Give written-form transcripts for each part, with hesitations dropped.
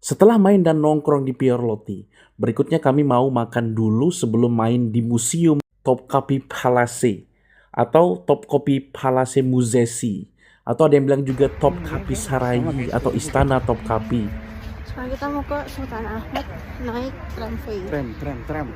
Setelah main dan nongkrong di Pierlotti, berikutnya kami mau makan dulu sebelum main di Museum Topkapi Palace atau Topkapi Palace Muzesi, atau ada yang bilang juga Topkapi Sarayı atau Istana Topkapi. Sekarang kita mau ke Sultan Ahmed naik tramway. Tram.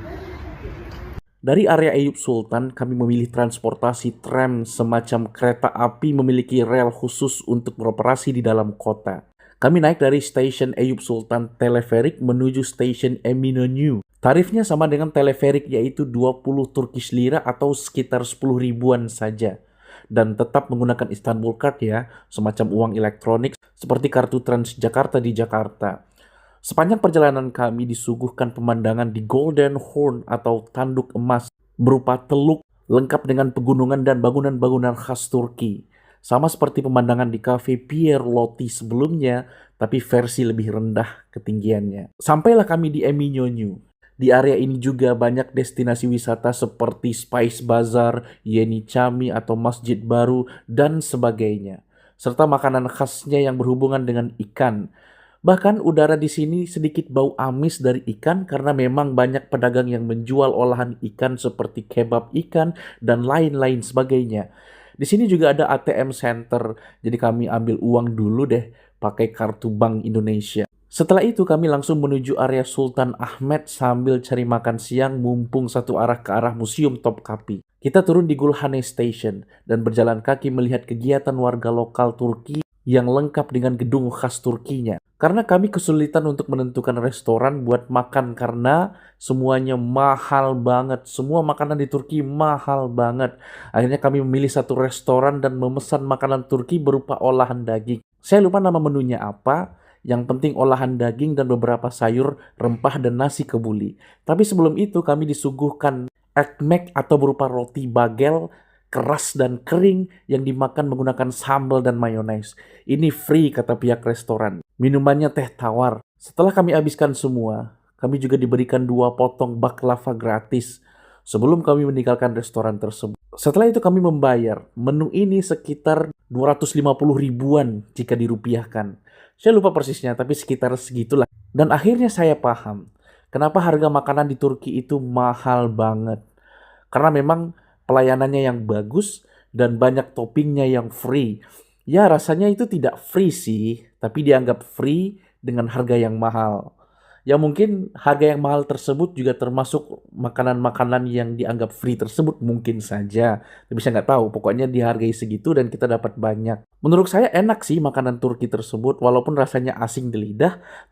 Dari area Eyüp Sultan, kami memilih transportasi tram semacam kereta api memiliki rel khusus untuk beroperasi di dalam kota. Kami naik dari stasiun Eyüp Sultan Teleferik menuju stasiun Eminönü. Tarifnya sama dengan teleferik, yaitu 20 Turkish lira atau sekitar 10 ribuan saja. Dan tetap menggunakan Istanbul Card ya, semacam uang elektronik seperti kartu Transjakarta di Jakarta. Sepanjang perjalanan kami disuguhkan pemandangan di Golden Horn atau tanduk emas berupa teluk lengkap dengan pegunungan dan bangunan-bangunan khas Turki. Sama seperti pemandangan di Cafe Pierlotti sebelumnya, tapi versi lebih rendah ketinggiannya. Sampailah kami di Eminönü. Di area ini juga banyak destinasi wisata seperti Spice Bazaar, Yeni Cami atau Masjid Baru, dan sebagainya. Serta makanan khasnya yang berhubungan dengan ikan. Bahkan udara di sini sedikit bau amis dari ikan karena memang banyak pedagang yang menjual olahan ikan seperti kebab ikan dan lain-lain sebagainya. Di sini juga ada ATM Center, jadi kami ambil uang dulu deh pakai kartu Bank Indonesia. Setelah itu kami langsung menuju area Sultan Ahmed sambil cari makan siang mumpung satu arah ke arah Museum Topkapi. Kita turun di Gulhane Station dan berjalan kaki melihat kegiatan warga lokal Turki yang lengkap dengan gedung khas Turkinya. Karena kami kesulitan untuk menentukan restoran buat makan karena semuanya mahal banget. Semua makanan di Turki mahal banget. Akhirnya kami memilih satu restoran dan memesan makanan Turki berupa olahan daging. Saya lupa nama menunya apa. Yang penting olahan daging dan beberapa sayur, rempah, dan nasi kebuli. Tapi sebelum itu kami disuguhkan ekmek atau berupa roti bagel keras dan kering yang dimakan menggunakan sambal dan mayones. Ini free kata pihak restoran. Minumannya teh tawar. Setelah kami habiskan semua, kami juga diberikan 2 potong baklava gratis sebelum kami meninggalkan restoran tersebut. Setelah itu kami membayar. Menu ini sekitar 250 ribuan jika dirupiahkan. Saya lupa persisnya, tapi sekitar segitulah. Dan akhirnya saya paham kenapa harga makanan di Turki itu mahal banget. Karena memang pelayanannya yang bagus dan banyak toppingnya yang free. Ya rasanya itu tidak free sih, tapi dianggap free dengan harga yang mahal. Ya mungkin harga yang mahal tersebut juga termasuk makanan-makanan yang dianggap free tersebut mungkin saja. Tapi saya nggak tahu, pokoknya dihargai segitu dan kita dapat banyak. Menurut saya enak sih makanan Turki tersebut, walaupun rasanya asing di lidah.